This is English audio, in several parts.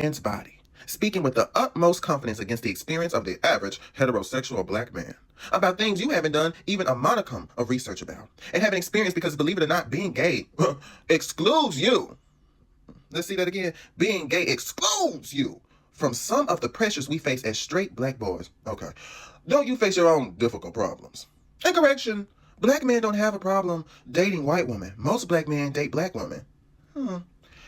man's body, speaking with the utmost confidence against the experience of the average heterosexual black man about things you haven't done even a modicum of research about and haven't experienced because, believe it or not, being gay excludes you. Let's see that again. Being gay excludes you from some of the pressures we face as straight black boys. Okay. Don't you face your own difficult problems? And correction, black men don't have a problem dating white women. Most black men date black women.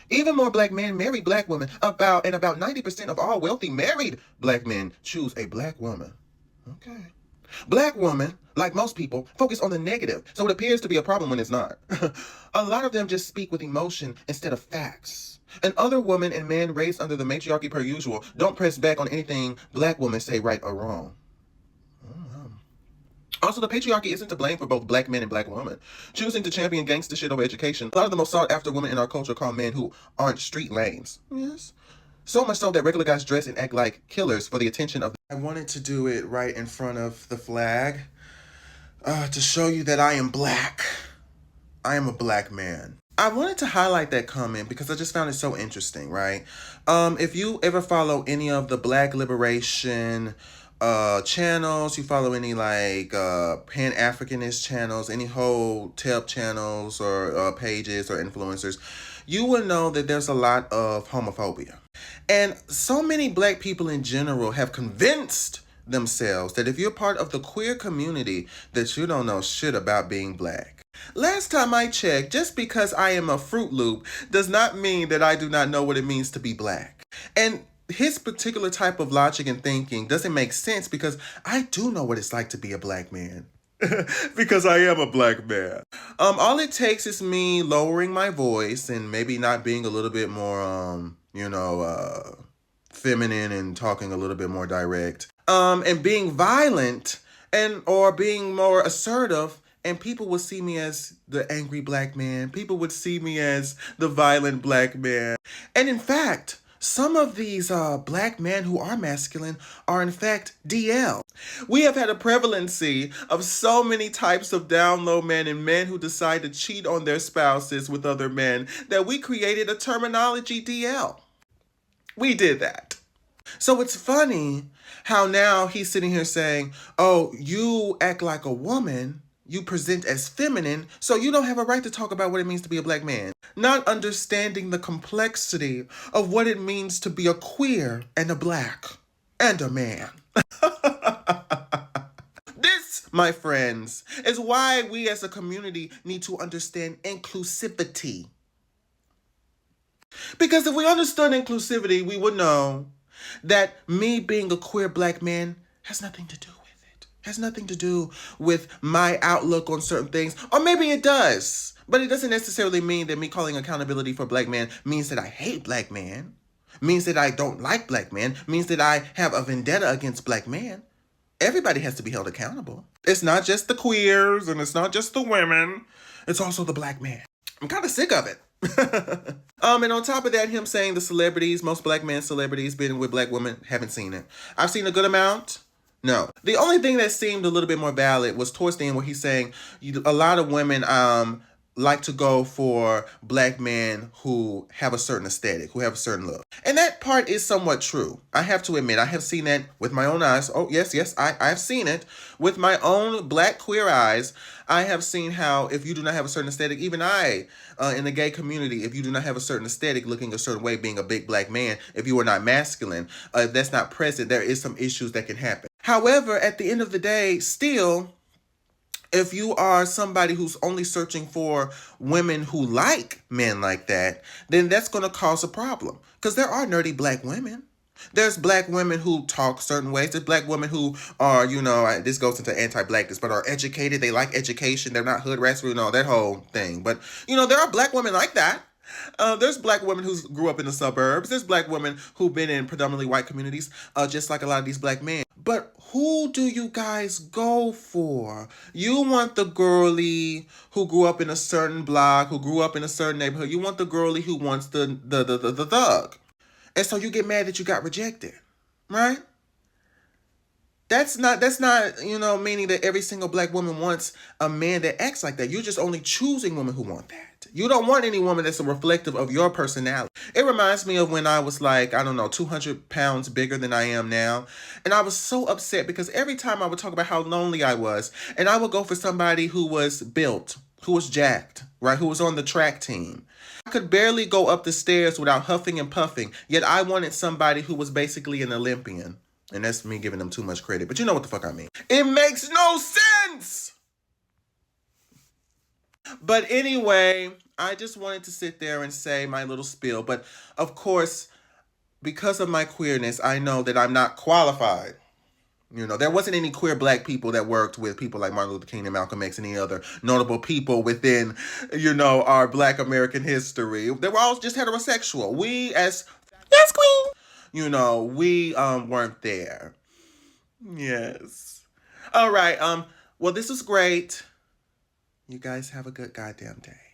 Even more black men marry black women. About 90% of all wealthy married black men choose a black woman. Okay. Black women, like most people, focus on the negative, so it appears to be a problem when it's not. A lot of them just speak with emotion instead of facts. And other women and men raised under the matriarchy per usual don't press back on anything black women say right or wrong. Also, the patriarchy isn't to blame for both black men and black women. Choosing to champion gangster shit over education, a lot of the most sought after women in our culture call men who aren't street lames. Yes. So much so that regular guys dress and act like killers for the attention of. I wanted to do it right in front of the flag to show you that I am black. I am a black man. I wanted to highlight that comment because I just found it so interesting, right? If you ever follow any of the black liberation channels, you follow any like Pan-Africanist channels, any whole TEP channels or pages or influencers, you will know that there's a lot of homophobia. And so many black people in general have convinced themselves that if you're part of the queer community, that you don't know shit about being black. Last time I checked, just because I am a Fruit Loop does not mean that I do not know what it means to be black. And his particular type of logic and thinking doesn't make sense because I do know what it's like to be a black man. Because I am a black man. All it takes is me lowering my voice and maybe not being a little bit more, feminine and talking a little bit more direct. And being violent or being more assertive, and people would see me as the angry black man. People would see me as the violent black man. And in fact, some of these black men who are masculine are in fact DL. We have had a prevalency of so many types of down low men and men who decide to cheat on their spouses with other men that we created a terminology DL. We did that. So it's funny how now he's sitting here saying, oh, you act like a woman, you present as feminine, so you don't have a right to talk about what it means to be a black man. Not understanding the complexity of what it means to be a queer and a black and a man. This, my friends, is why we as a community need to understand inclusivity. Because if we understood inclusivity, we would know that me being a queer black man has nothing to do with it. Has nothing to do with my outlook on certain things. Or maybe it does. But it doesn't necessarily mean that me calling accountability for black man means that I hate black man. Means that I don't like black men. Means that I have a vendetta against black men. Everybody has to be held accountable. It's not just the queers and it's not just the women. It's also the black man. I'm kind of sick of it. And on top of that, him saying the celebrities, most black men celebrities being with black women, haven't seen it. I've seen a good amount. No. The only thing that seemed a little bit more valid was towards the end where he's saying a lot of women like to go for black men who have a certain aesthetic, who have a certain look. And that part is somewhat true. I have to admit, I have seen that with my own eyes. Oh, yes, I've seen it. With my own black queer eyes, I have seen how if you do not have a certain aesthetic, even I, in the gay community, if you do not have a certain aesthetic, looking a certain way, being a big black man, if you are not masculine, if that's not present, there is some issues that can happen. However, at the end of the day, still, if you are somebody who's only searching for women who like men like that, then that's going to cause a problem. Because there are nerdy black women. There's black women who talk certain ways. There's black women who are, this goes into anti-blackness, but are educated. They like education. They're not hood rats, that whole thing. But, there are black women like that. There's black women who grew up in the suburbs. There's black women who've been in predominantly white communities, just like a lot of these black men. But who do you guys go for? You want the girly who grew up in a certain block, who grew up in a certain neighborhood. You want the girly who wants the thug. And so you get mad that you got rejected, right? That's not, meaning that every single black woman wants a man that acts like that. You're just only choosing women who want that. You don't want any woman that's a reflective of your personality. It reminds me of when I was like, I don't know, 200 pounds bigger than I am now. And I was so upset because every time I would talk about how lonely I was, and I would go for somebody who was built, who was jacked, right? Who was on the track team. I could barely go up the stairs without huffing and puffing, yet I wanted somebody who was basically an Olympian. And that's me giving them too much credit, but you know what the fuck I mean. It makes no sense! But anyway, I just wanted to sit there and say my little spiel. But of course, because of my queerness, I know that I'm not qualified. There wasn't any queer black people that worked with people like Martin Luther King and Malcolm X and any other notable people within, our black American history. They were all just heterosexual. We as yes, queen. We weren't there. Yes. All right. Well, this was great. You guys have a good goddamn day.